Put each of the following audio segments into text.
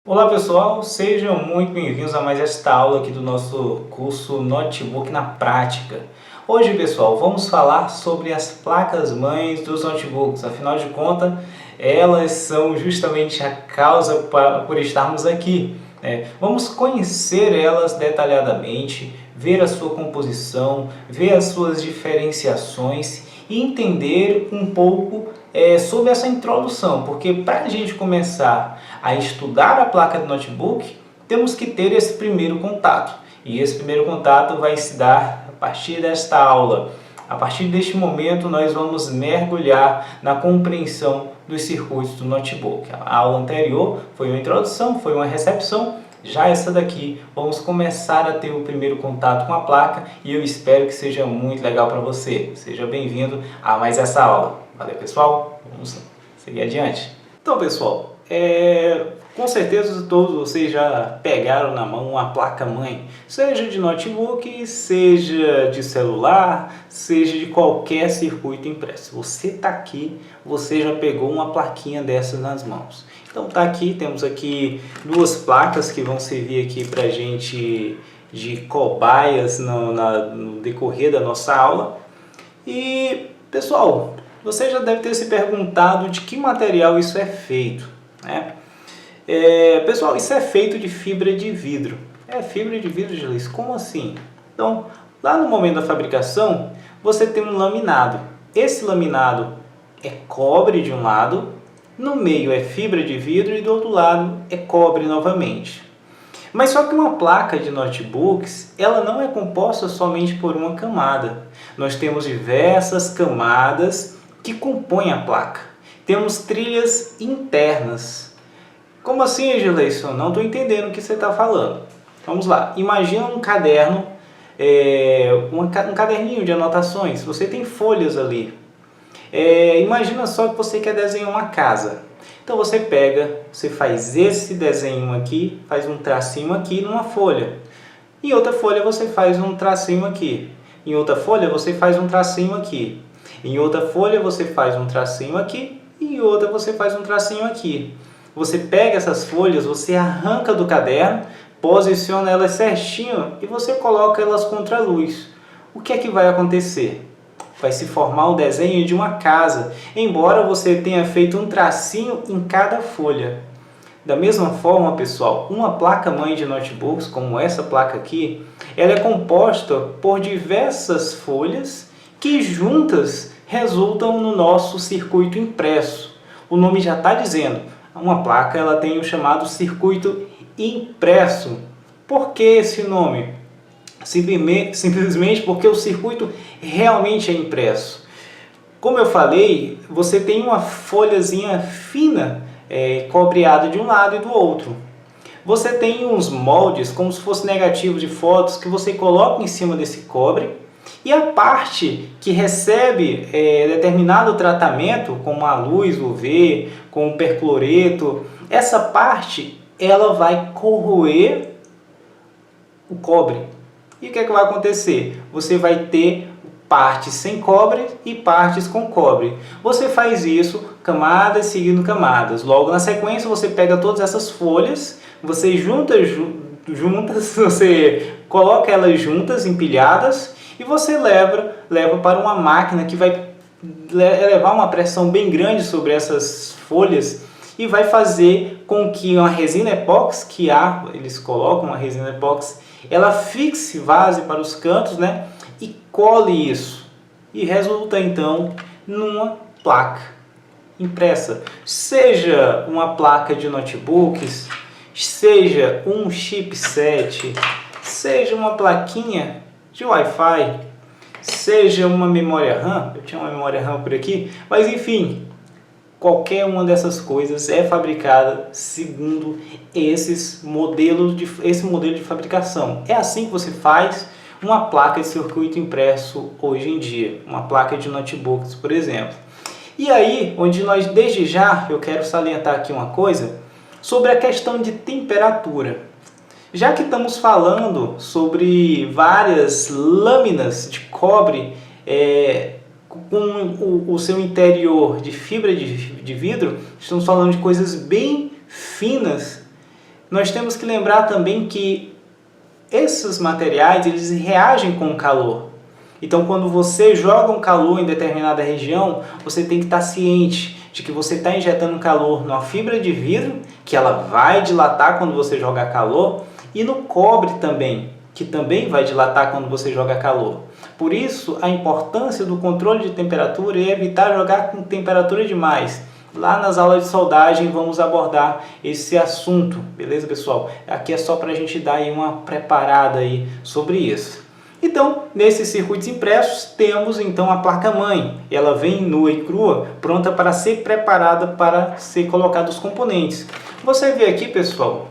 Olá pessoal, sejam muito bem-vindos a mais esta aula aqui do nosso curso Notebook na Prática. Hoje pessoal, vamos falar sobre as placas-mães dos notebooks, afinal de contas, elas são justamente a causa por estarmos aqui. Vamos conhecer elas detalhadamente, ver a sua composição, ver as suas diferenciações e entender um pouco sobre essa introdução, porque para a gente começar a estudar a placa do notebook, temos que ter esse primeiro contato. E esse primeiro contato vai se dar a partir desta aula. A partir deste momento, nós vamos mergulhar na compreensão dos circuitos do notebook. A aula anterior foi uma introdução, foi uma recepção. Já essa daqui, vamos começar a ter o primeiro contato com a placa e eu espero que seja muito legal para você. Seja bem-vindo a mais essa aula. Valeu, pessoal. Vamos seguir adiante. Então, pessoal, com certeza todos vocês já pegaram na mão uma placa-mãe, seja de notebook, seja de celular, seja de qualquer circuito impresso. Você está aqui, você já pegou uma plaquinha dessas nas mãos. Então tá aqui, temos aqui duas placas que vão servir aqui para a gente de cobaias no decorrer da nossa aula. E pessoal, você já deve ter se perguntado de que material isso é feito, né? Pessoal, isso é feito de fibra de vidro. Fibra de vidro, Gilis? Como assim? Então, lá no momento da fabricação, você tem um laminado. Esse laminado é cobre de um lado, no meio é fibra de vidro e do outro lado é cobre novamente. Mas só que uma placa de notebooks, ela não é composta somente por uma camada. Nós temos diversas camadas que compõem a placa. Temos trilhas internas. Como assim, Gileison? Não estou entendendo o que você está falando. Vamos lá. Imagina um caderno, um caderninho de anotações. Você tem folhas ali. Imagina só que você quer desenhar uma casa. Então você pega, você faz esse desenho aqui, faz um tracinho aqui numa folha. Em outra folha você faz um tracinho aqui. Em outra folha você faz um tracinho aqui. Em outra folha você faz um tracinho aqui. E em outra você faz um tracinho aqui. Você pega essas folhas, você arranca do caderno, posiciona elas certinho e você coloca elas contra a luz. O que é que vai acontecer? Vai se formar o desenho de uma casa, embora você tenha feito um tracinho em cada folha. Da mesma forma, pessoal, uma placa-mãe de notebooks, como essa placa aqui, ela é composta por diversas folhas que juntas resultam no nosso circuito impresso. O nome já está dizendo, uma placa ela tem o chamado circuito impresso. Por que esse nome? Simplesmente porque o circuito realmente é impresso. Como eu falei, você tem uma folhazinha fina, cobreada de um lado e do outro. Você tem uns moldes, como se fosse negativos de fotos, que você coloca em cima desse cobre. E a parte que recebe determinado tratamento, como a luz UV, com o percloreto, essa parte ela vai corroer o cobre. E o que é que vai acontecer? Você vai ter partes sem cobre e partes com cobre. Você faz isso, camadas seguindo camadas. Logo na sequência você pega todas essas folhas, você juntas, você coloca elas juntas, empilhadas, e você leva para uma máquina que vai levar uma pressão bem grande sobre essas folhas e vai fazer com que uma resina epóxi, eles colocam uma resina epóxi, ela fixe, vaze para os cantos, né? E cole isso. E resulta então numa placa impressa. Seja uma placa de notebooks, seja um chipset, seja uma plaquinha de Wi-Fi, seja uma memória RAM, eu tinha uma memória RAM por aqui, mas enfim, qualquer uma dessas coisas é fabricada segundo esse modelo de fabricação. É assim que você faz uma placa de circuito impresso hoje em dia, uma placa de notebooks, por exemplo. E aí, onde desde já, eu quero salientar aqui uma coisa sobre a questão de temperatura. Já que estamos falando sobre várias lâminas de cobre com o seu interior de fibra de vidro, estamos falando de coisas bem finas. nós temos que lembrar também que esses materiais eles reagem com o calor. Então, quando você joga um calor em determinada região, você tem que estar ciente de que você está injetando calor numa fibra de vidro, que ela vai dilatar quando você jogar calor, e no cobre também, que também vai dilatar quando você joga calor. Por isso, a importância do controle de temperatura e evitar jogar com temperatura demais. Lá nas aulas de soldagem vamos abordar esse assunto, beleza, pessoal? Aqui é só para a gente dar aí uma preparada aí sobre isso. Então, nesses circuitos impressos, temos então a placa-mãe. Ela vem nua e crua, pronta para ser preparada para ser colocado os componentes. Você vê aqui, pessoal,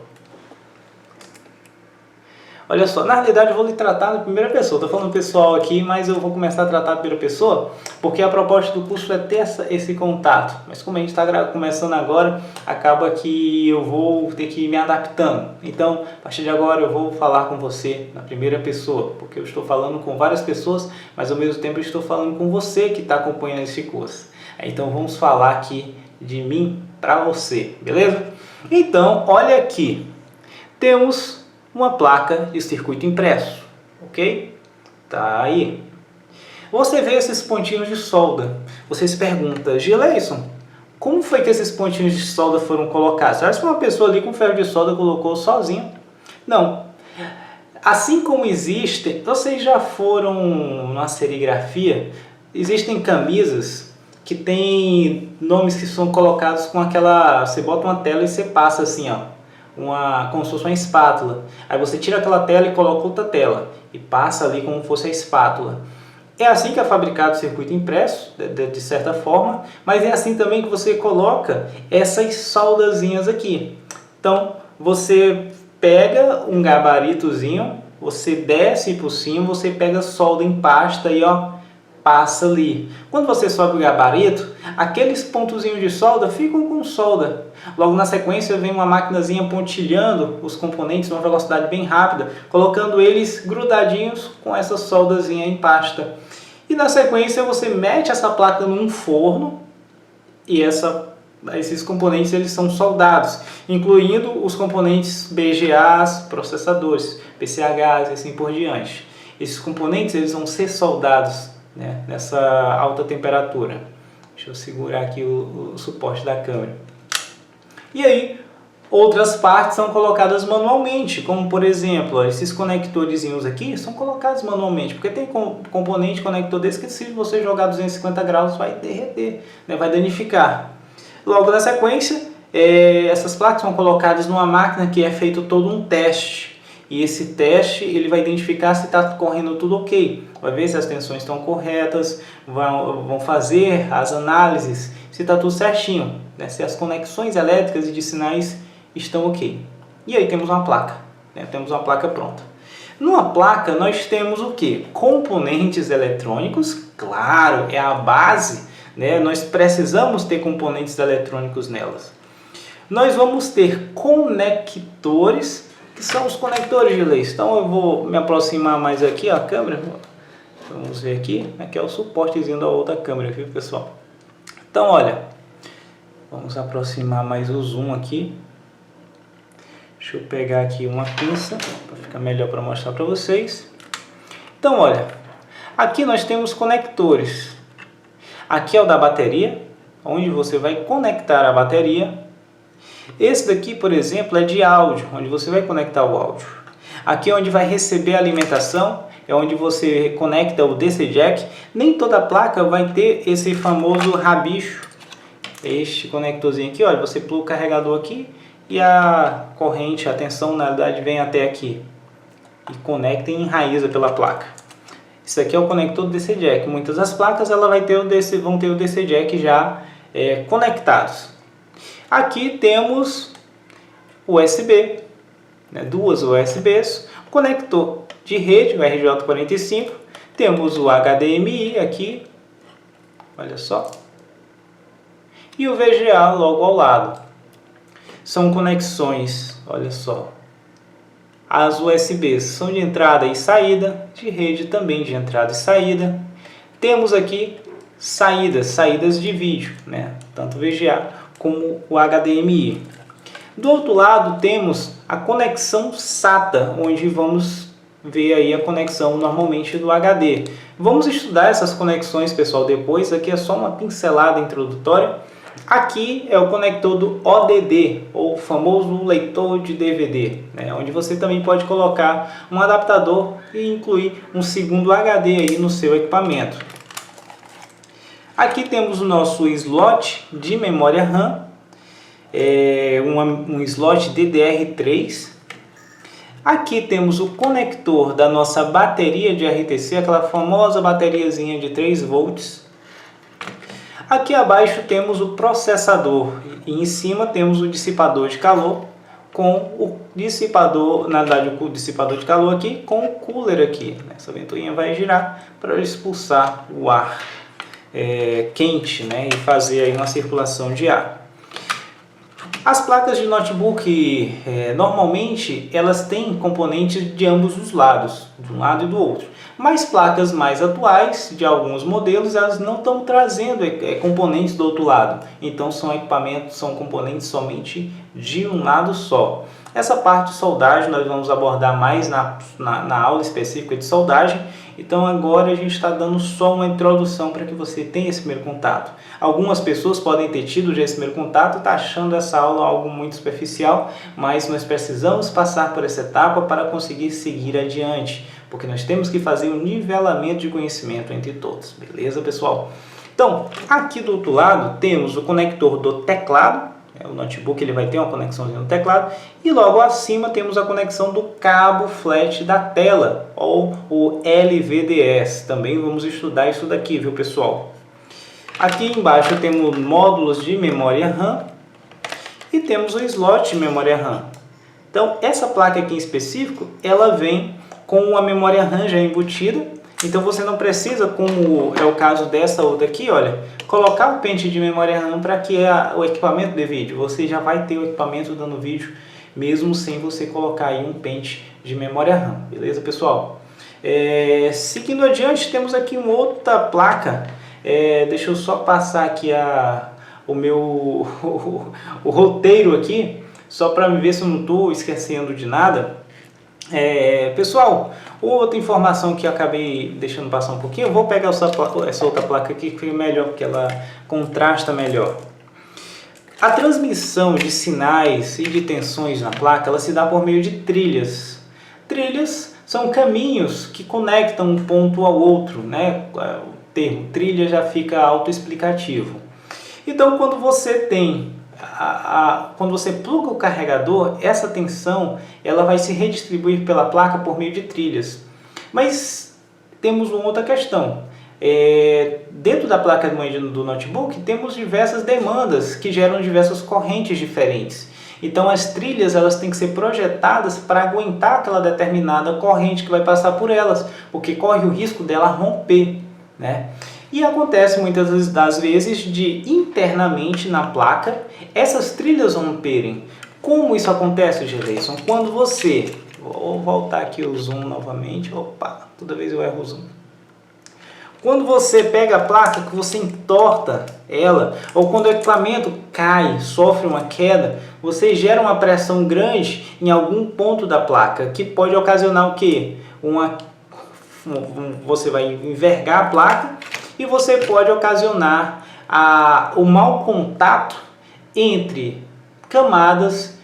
olha só, na realidade eu vou lhe tratar na primeira pessoa. Estou falando pessoal aqui, mas eu vou começar a tratar na primeira pessoa, porque a proposta do curso é ter esse contato. Mas como a gente está começando agora, acaba que eu vou ter que ir me adaptando. Então, a partir de agora eu vou falar com você na primeira pessoa, porque eu estou falando com várias pessoas, mas ao mesmo tempo eu estou falando com você que está acompanhando esse curso. Então vamos falar aqui de mim para você, beleza? Então, olha aqui, temos uma placa de circuito impresso, ok? Tá aí. Você vê esses pontinhos de solda. Você se pergunta, Gileison, como foi que esses pontinhos de solda foram colocados? Será que uma pessoa ali com ferro de solda colocou sozinho? Não. Assim como existem, vocês já foram na serigrafia, existem camisas que tem nomes que são colocados com aquela, você bota uma tela e você passa assim, ó. Como se fosse uma espátula. Aí você tira aquela tela e coloca outra tela e passa ali como se fosse a espátula. É assim que é fabricado o circuito impresso, de certa forma, mas é assim também que você coloca essas soldazinhas aqui. Então, você pega um gabaritozinho, você desce por cima, você pega solda em pasta e ó, passa ali. Quando você sobe o gabarito, aqueles pontozinhos de solda ficam com solda. Logo na sequência vem uma maquinazinha pontilhando os componentes numa velocidade bem rápida, colocando eles grudadinhos com essa soldazinha em pasta. E na sequência você mete essa placa num forno e esses componentes eles são soldados, incluindo os componentes BGAs, processadores, PCHs e assim por diante. Esses componentes eles vão ser soldados, né, nessa alta temperatura. Deixa eu segurar aqui o suporte da câmera. E aí, outras partes são colocadas manualmente, como por exemplo, esses conectorzinhos aqui são colocados manualmente, porque tem componente conector desse que se você jogar 250 graus vai derreter, né, vai danificar. Logo na sequência, essas placas são colocadas numa máquina que é feito todo um teste. E esse teste ele vai identificar se está correndo tudo ok, vai ver se as tensões estão corretas, vão fazer as análises se está tudo certinho, né? Se as conexões elétricas e de sinais estão ok. E aí temos uma placa, né? Temos uma placa pronta. Numa placa nós temos o que? Componentes eletrônicos, claro, é a base, né? Nós precisamos ter componentes eletrônicos nelas. Nós vamos ter conectores, que são os conectores de leis. Então eu vou me aproximar mais aqui a câmera. Vamos ver aqui. Aqui é o suportezinho da outra câmera, viu, pessoal? Então olha, vamos aproximar mais o zoom aqui. Deixa eu pegar aqui uma pinça para ficar melhor para mostrar para vocês. Então olha, aqui nós temos conectores. Aqui é o da bateria, onde você vai conectar a bateria. Esse daqui, por exemplo, é de áudio, onde você vai conectar o áudio. Aqui é onde vai receber a alimentação, é onde você conecta o DC Jack. Nem toda placa vai ter esse famoso rabicho, este conectorzinho aqui. Olha, você pluga o carregador aqui e a corrente, a tensão, na realidade, vem até aqui e conecta e enraiza pela placa. Isso aqui é o conector do DC Jack. Muitas das placas ela vão ter o DC Jack já conectados. Aqui temos USB, né, duas USBs, conector de rede, o RJ45, temos o HDMI aqui, olha só, e o VGA logo ao lado. São conexões, olha só, as USBs são de entrada e saída, de rede também de entrada e saída. Temos aqui saídas de vídeo, né, tanto VGA como o HDMI. Do outro lado temos a conexão SATA, onde vamos ver aí a conexão normalmente do HD. Vamos estudar essas conexões, pessoal, depois. Aqui é só uma pincelada introdutória. Aqui é o conector do ODD, ou famoso leitor de DVD, né? Onde você também pode colocar um adaptador e incluir um segundo HD aí no seu equipamento. Aqui temos o nosso slot de memória RAM, um slot DDR3. Aqui temos o conector da nossa bateria de RTC, aquela famosa bateriazinha de 3 volts. Aqui abaixo temos o processador e em cima temos o dissipador de calor com o dissipador, na verdade o dissipador de calor aqui com o cooler aqui. Essa ventoinha vai girar para expulsar o ar quente, né, e fazer aí uma circulação de ar. As placas de notebook, normalmente, elas têm componentes de ambos os lados, de um lado e do outro. Mas placas mais atuais, de alguns modelos, elas não estão trazendo componentes do outro lado. Então, são componentes somente de um lado só. Essa parte de soldagem nós vamos abordar mais na aula específica de soldagem. Então agora a gente está dando só uma introdução para que você tenha esse primeiro contato. Algumas pessoas podem ter tido já esse primeiro contato e está achando essa aula algo muito superficial, mas nós precisamos passar por essa etapa para conseguir seguir adiante, porque nós temos que fazer um nivelamento de conhecimento entre todos, beleza, pessoal? Então, aqui do outro lado temos o conector do teclado. O notebook ele vai ter uma conexão no teclado e logo acima temos a conexão do cabo flash da tela, ou o LVDS. Também vamos estudar isso daqui, viu, pessoal? Aqui embaixo temos módulos de memória RAM e temos o slot de memória RAM. Então essa placa aqui em específico, ela vem com a memória RAM já embutida. Então você não precisa, como é o caso dessa outra aqui, olha, colocar o pente de memória RAM para que o equipamento dê vídeo. Você já vai ter o equipamento dando vídeo, mesmo sem você colocar aí um pente de memória RAM. Beleza, pessoal? Seguindo adiante, temos aqui uma outra placa. Deixa eu só passar aqui o roteiro aqui, só para ver se eu não estou esquecendo de nada. Pessoal, outra informação que eu acabei deixando passar um pouquinho, eu vou pegar essa outra placa aqui que fica melhor, porque ela contrasta melhor. A transmissão de sinais e de tensões na placa, ela se dá por meio de trilhas. Trilhas são caminhos que conectam um ponto ao outro, né? O termo trilha já fica autoexplicativo. Então, quando você tem quando você pluga o carregador, essa tensão ela vai se redistribuir pela placa por meio de trilhas. Mas temos uma outra questão. Dentro da placa mãe do notebook temos diversas demandas que geram diversas correntes diferentes. Então as trilhas elas têm que ser projetadas para aguentar aquela determinada corrente que vai passar por elas, porque corre o risco dela romper, né? E acontece muitas das vezes de internamente na placa essas trilhas romperem. Como isso acontece, Geleison? Quando você... Vou voltar aqui o zoom novamente. Opa, toda vez eu erro o zoom. Quando você pega a placa, que você entorta ela, ou quando o equipamento cai, sofre uma queda, você gera uma pressão grande em algum ponto da placa, que pode ocasionar o quê? Você vai envergar a placa e você pode ocasionar o mau contato entre camadas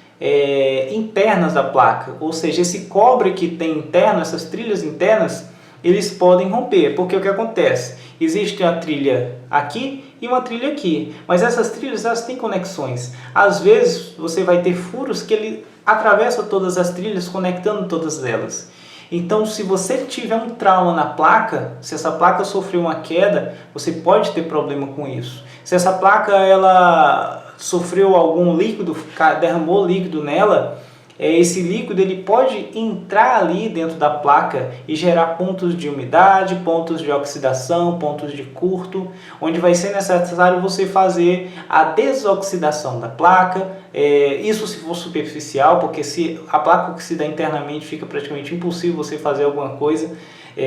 internas da placa, ou seja, esse cobre que tem interno, essas trilhas internas, eles podem romper, porque o que acontece? Existe a trilha aqui e uma trilha aqui, mas essas trilhas elas têm conexões. Às vezes você vai ter furos que ele atravessa todas as trilhas, conectando todas elas. Então, se você tiver um trauma na placa, se essa placa sofreu uma queda, você pode ter problema com isso. Se essa placa ela sofreu algum líquido, derramou líquido nela, esse líquido ele pode entrar ali dentro da placa e gerar pontos de umidade, pontos de oxidação, pontos de curto, onde vai ser necessário você fazer a desoxidação da placa. Isso se for superficial, porque se a placa oxida internamente fica praticamente impossível você fazer alguma coisa,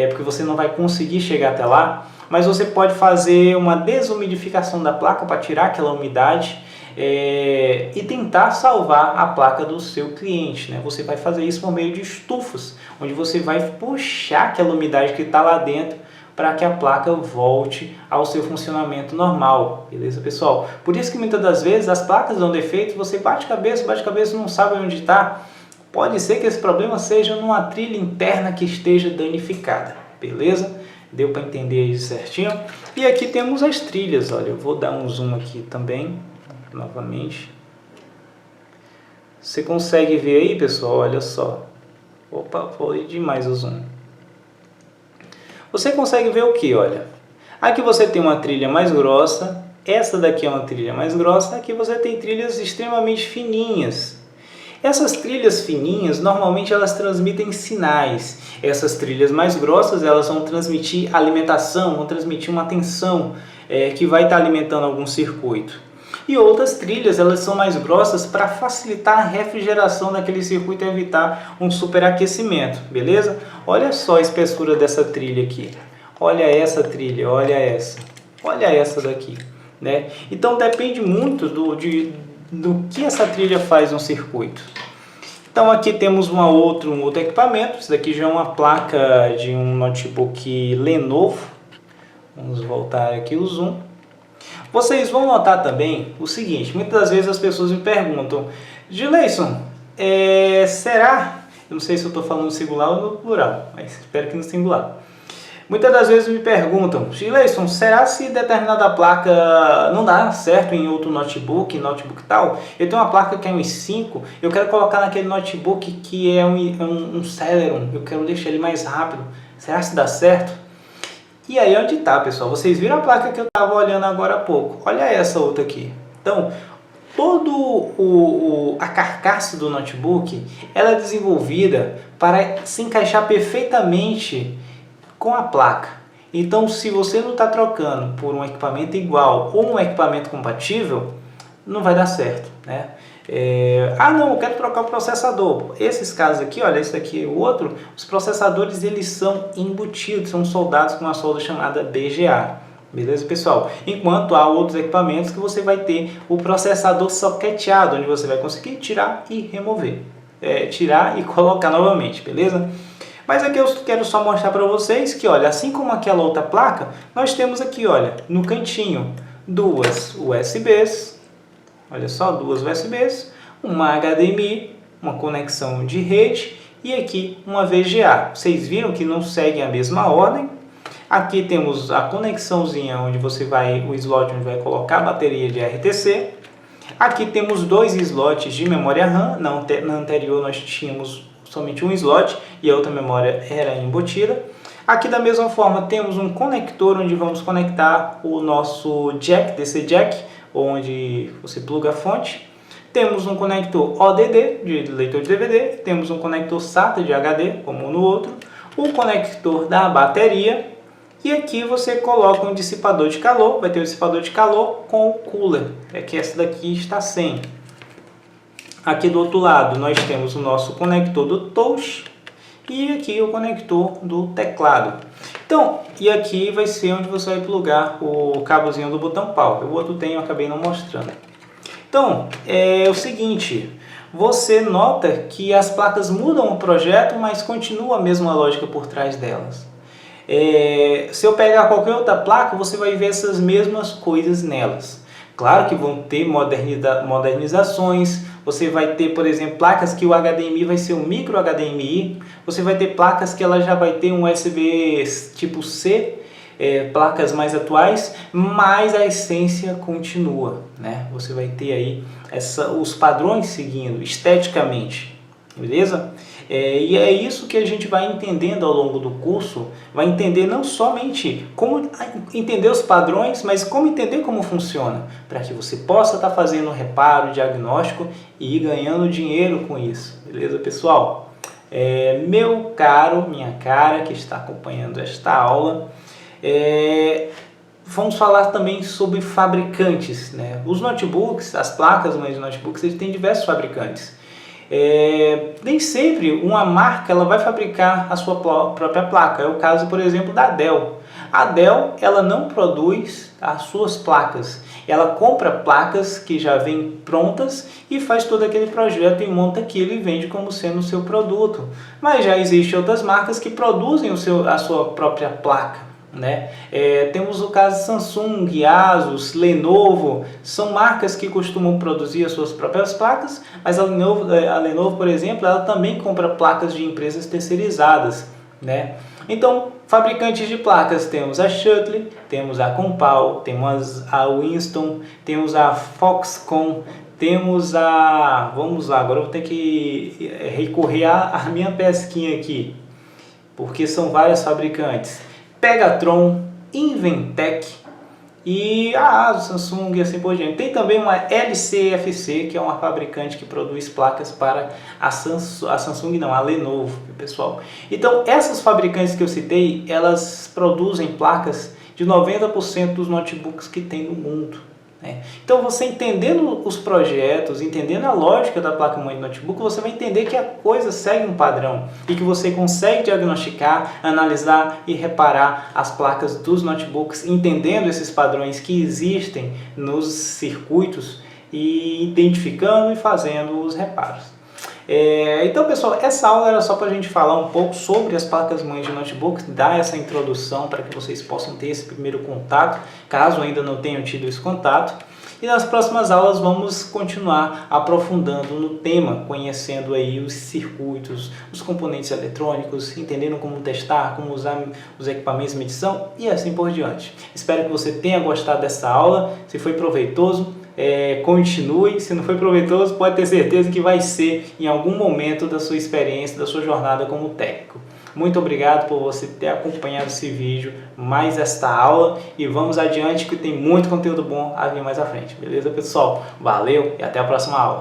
porque você não vai conseguir chegar até lá. Mas você pode fazer uma desumidificação da placa para tirar aquela umidade. e tentar salvar a placa do seu cliente, né? Você vai fazer isso por meio de estufas, onde você vai puxar aquela umidade que está lá dentro para que a placa volte ao seu funcionamento normal, beleza, pessoal? Por isso que muitas das vezes as placas dão defeito, você bate cabeça e não sabe onde está. Pode ser que esse problema seja numa trilha interna que esteja danificada, beleza? Deu para entender aí certinho? E aqui temos as trilhas, olha, eu vou dar um zoom aqui também, novamente. Você consegue ver aí, pessoal? Olha só. Opa, foi demais o zoom. Você consegue ver o que? Olha, aqui você tem uma trilha mais grossa, essa daqui é uma trilha mais grossa, aqui você tem trilhas extremamente fininhas. Essas trilhas fininhas, normalmente elas transmitem sinais. Essas trilhas mais grossas, elas vão transmitir alimentação, vão transmitir uma tensão que vai estar alimentando algum circuito. E outras trilhas, elas são mais grossas para facilitar a refrigeração daquele circuito e evitar um superaquecimento, beleza? Olha só a espessura dessa trilha aqui. Olha essa trilha, olha essa daqui, né? Então depende muito do que essa trilha faz no circuito. Então aqui temos um outro equipamento. Isso daqui já é uma placa de um notebook Lenovo. Vamos voltar aqui o zoom. Vocês vão notar também o seguinte, muitas das vezes as pessoas me perguntam, Gileison, será, eu não sei se eu estou falando no singular ou no plural, mas espero que no singular. Muitas das vezes me perguntam, Gileison, será se determinada placa não dá certo em outro notebook tal? Eu tenho uma placa que é um i5, eu quero colocar naquele notebook que é um Celeron, eu quero deixar ele mais rápido, será que dá certo? E aí onde está, pessoal? Vocês viram a placa que eu estava olhando agora há pouco? Olha essa outra aqui. Então, a carcaça do notebook, ela é desenvolvida para se encaixar perfeitamente com a placa. Então, se você não está trocando por um equipamento igual ou um equipamento compatível, não vai dar certo, né? Não, eu quero trocar o processador. Esses casos aqui, olha, esse aqui e o outro, os processadores eles são embutidos, são soldados com uma solda chamada BGA. Beleza, pessoal? Enquanto há outros equipamentos que você vai ter o processador soqueteado, onde você vai conseguir tirar e remover. Tirar e colocar novamente, beleza? Mas aqui eu quero só mostrar para vocês que, olha, assim como aquela outra placa, nós temos aqui, olha, no cantinho, duas USBs. Olha só, duas USBs, uma HDMI, uma conexão de rede e aqui uma VGA. Vocês viram que não seguem a mesma ordem. Aqui temos a conexãozinha onde o slot onde vai colocar a bateria de RTC. Aqui temos dois slots de memória RAM. Na anterior nós tínhamos somente um slot e a outra memória era embutida. Aqui da mesma forma temos um conector onde vamos conectar o nosso jack, DC jack, onde você pluga a fonte. Temos um conector ODD de leitor de DVD, temos um conector SATA de HD, como no outro, o conector da bateria e aqui você coloca um dissipador de calor, vai ter um dissipador de calor com o cooler, que essa daqui está sem. Aqui do outro lado nós temos o nosso conector do touch e aqui o conector do teclado. Então, e aqui vai ser onde você vai plugar o cabozinho do botão power. O outro eu acabei não mostrando. Então, é o seguinte, você nota que as placas mudam o projeto, mas continua a mesma lógica por trás delas. Se eu pegar qualquer outra placa, você vai ver essas mesmas coisas nelas. Claro que vão ter modernizações, você vai ter, por exemplo, placas que o HDMI vai ser um micro HDMI, você vai ter placas que ela já vai ter um USB tipo C, placas mais atuais, mas a essência continua, né? Você vai ter aí os padrões seguindo esteticamente, beleza? E é isso que a gente vai entendendo ao longo do curso, vai entender não somente como entender os padrões, mas como entender como funciona, para que você possa estar fazendo reparo, diagnóstico e ir ganhando dinheiro com isso, beleza, pessoal? Meu caro, minha cara que está acompanhando esta aula, vamos falar também sobre fabricantes, né? Os notebooks, as placas de notebooks, eles têm diversos fabricantes. Nem sempre uma marca ela vai fabricar a sua própria placa. É o caso, por exemplo, da Dell. A Dell ela não produz as suas placas. Ela compra placas que já vêm prontas e faz todo aquele projeto e monta aquilo e vende como sendo o seu produto. Mas já existem outras marcas que produzem a sua própria placa, né? Temos o caso de Samsung, Asus, Lenovo, são marcas que costumam produzir as suas próprias placas, mas a Lenovo, por exemplo, ela também compra placas de empresas terceirizadas, né? Então, fabricantes de placas, temos a Shuttle, temos a Compal, temos a Winston, temos a Foxconn, temos a... Vamos lá, agora eu vou ter que recorrer à minha pesquinha aqui, porque são vários fabricantes. Pegatron, Inventec e a Asus, Samsung e assim por diante. Tem também uma LCFC, que é uma fabricante que produz placas para a Samsung não, a Lenovo, pessoal. Então, essas fabricantes que eu citei, elas produzem placas de 90% dos notebooks que tem no mundo. Então, você entendendo os projetos, entendendo a lógica da placa-mãe do notebook, você vai entender que a coisa segue um padrão e que você consegue diagnosticar, analisar e reparar as placas dos notebooks, entendendo esses padrões que existem nos circuitos e identificando e fazendo os reparos. Então, pessoal, essa aula era só para a gente falar um pouco sobre as placas-mães de notebooks, dar essa introdução para que vocês possam ter esse primeiro contato, caso ainda não tenham tido esse contato. E nas próximas aulas vamos continuar aprofundando no tema, conhecendo aí os circuitos, os componentes eletrônicos, entendendo como testar, como usar os equipamentos de medição e assim por diante. Espero que você tenha gostado dessa aula. Se foi proveitoso, continue. Se não foi proveitoso, pode ter certeza que vai ser em algum momento da sua experiência, da sua jornada como técnico. Muito obrigado por você ter acompanhado esse vídeo, mais esta aula, e vamos adiante que tem muito conteúdo bom a vir mais à frente. Beleza, pessoal? Valeu e até a próxima aula.